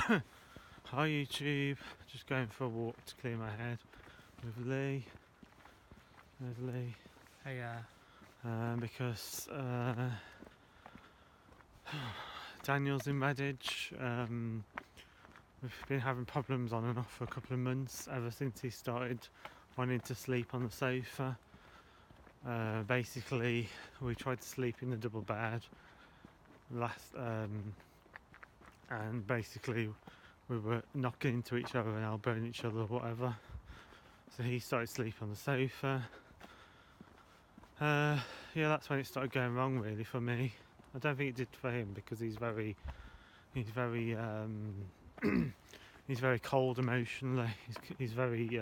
Hi YouTube, just going for a walk to clear my head with Lee. There's Lee. Hey, Because Daniel's in Redditch. We've been having problems on and off for a couple of months ever since he started wanting to sleep on the sofa. Basically, we tried to sleep in the double bed and basically we were knocking into each other and elbowing each other or whatever. So he started sleeping on the sofa. Yeah, that's when it started going wrong really for me. I don't think it did for him because he's very he's very cold emotionally. He's very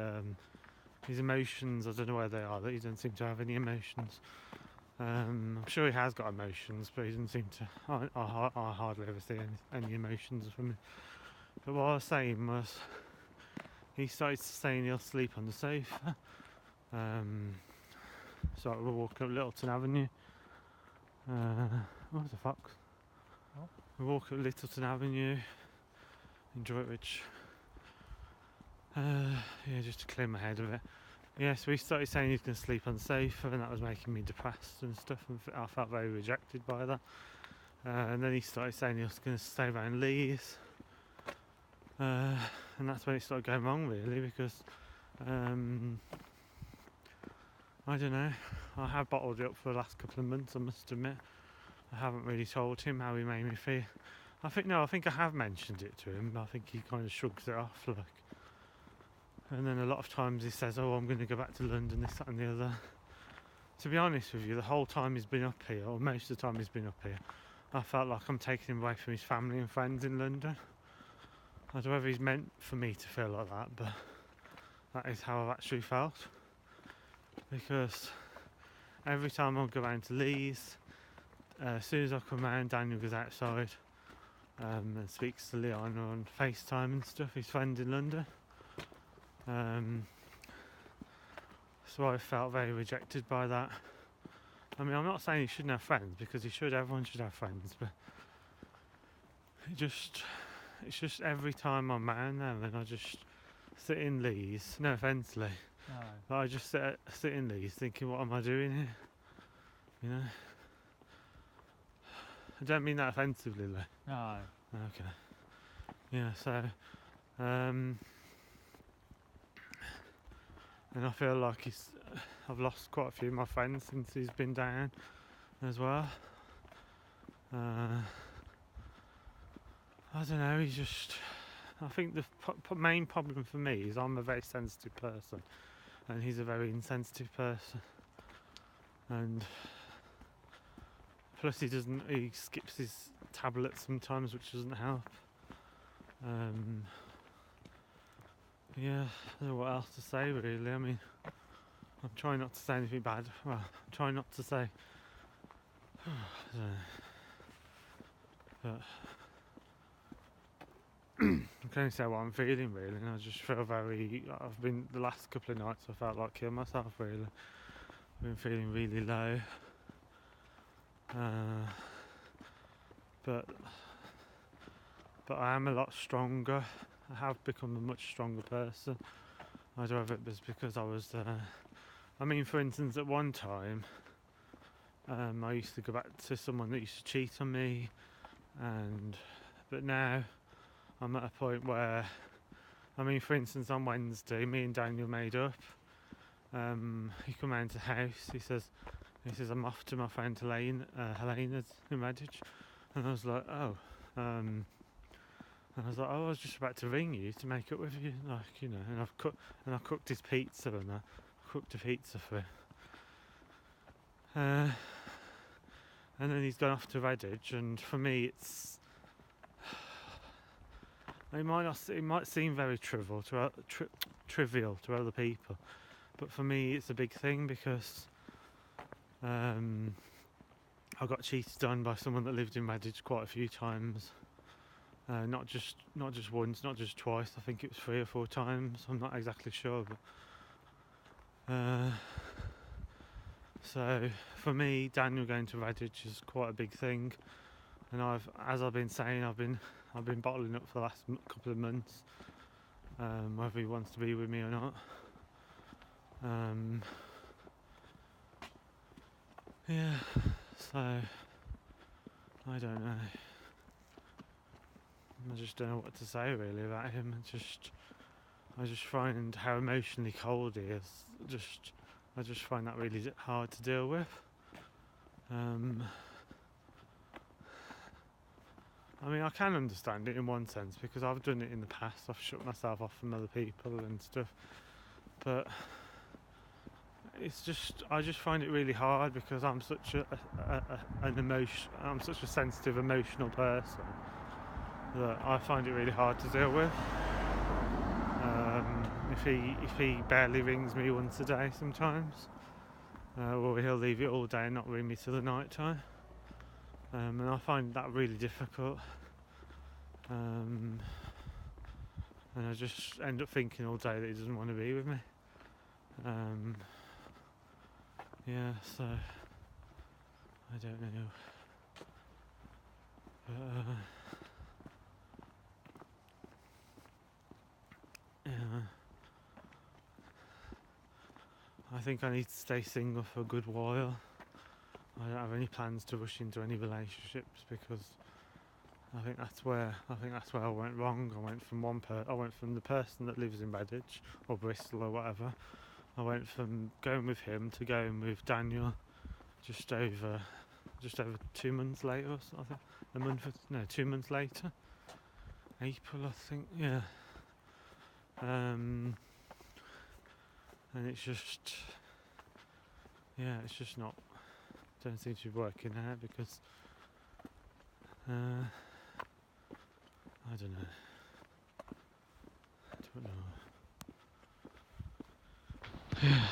his emotions, I don't know where they are, that he doesn't seem to have any emotions. I'm sure he has got emotions, but he doesn't seem to. I hardly ever see any emotions from him. But what I was saying was, he started saying he'll sleep on the sofa. So we're walking up Littleton Avenue. What the fox? Oh. We walk up Littleton Avenue in Droitwich. Yeah, just to clear my head of it. Yeah, so he started saying he's going to sleep on the sofa, and that was making me depressed and stuff, and I felt very rejected by that. And then he started saying he was going to stay around Lee's, and that's when it started going wrong really, because I don't know, I have bottled it up for the last couple of months, I must admit. I haven't really told him how he made me feel. I think I have mentioned it to him, but I think he kind of shrugs it off, like. And then a lot of times he says, oh, I'm going to go back to London, this, that and the other. To be honest with you, the whole time he's been up here, or most of the time he's been up here, I felt like I'm taking him away from his family and friends in London. I don't know whether he's meant for me to feel like that, but that is how I've actually felt. Because every time I go round to Lee's, as soon as I come round, Daniel goes outside and speaks to Leon on FaceTime and stuff, his friend in London. So I felt very rejected by that. I mean, I'm not saying he shouldn't have friends, because he should, everyone should have friends, but it's just every time I'm around them and I just sit in Lee's, no offence Lee, no. but I just sit in Lee's thinking, what am I doing here? You know? I don't mean that offensively, Lee. No. Okay. Yeah, so and I feel like I've lost quite a few of my friends since he's been down as well. I don't know, I think the main problem for me is I'm a very sensitive person and he's a very insensitive person, and plus he skips his tablets sometimes, which doesn't help. Yeah, I don't know what else to say really. I mean, I'm trying not to say anything bad. Well, I'm trying not to say. I don't know. But I can only say what I'm feeling really, and I just feel I've been, the last couple of nights I felt like killing myself really. I've been feeling really low. But I am a lot stronger. I have become a much stronger person. I don't know if it was because I was I mean, for instance, at one time I used to go back to someone that used to cheat on me, but now I'm at a point where, I mean, for instance, on Wednesday me and Daniel made up. He come round to the house, he says I'm off to my friend Helena's in Redditch, and I was like, oh, and I was like, oh, I was just about to ring you to make up with you, like, you know, and I cooked his pizza, and I cooked a pizza for him. And then he's gone off to Redditch, and for me it might seem very trivial to other people, but for me it's a big thing, because I got cheated on by someone that lived in Redditch quite a few times. Not just once, not just twice. I think it was 3 or 4 times. I'm not exactly sure, but so for me, Daniel going to Redditch is quite a big thing. And as I've been saying, I've I've been bottling up for the last couple of months, whether he wants to be with me or not. Yeah, so I don't know. I just don't know what to say really about him. I just find how emotionally cold he is. I just find that really hard to deal with. I mean, I can understand it in one sense because I've done it in the past. I've shut myself off from other people and stuff. But I just find it really hard because I'm such I'm such a sensitive, emotional person that I find it really hard to deal with. If he barely rings me once a day sometimes, or he'll leave it all day and not ring me till the night time. And I find that really difficult. And I just end up thinking all day that he doesn't want to be with me. Yeah, so I don't know. Yeah, I think I need to stay single for a good while. I don't have any plans to rush into any relationships because I think that's where I went wrong. I went from the person that lives in Redditch or Bristol or whatever. I went from going with him to going with Daniel just over 2 months later or something. 2 months later. April, I think, yeah. And it's just not, don't seem to be working out because I don't know. Yeah.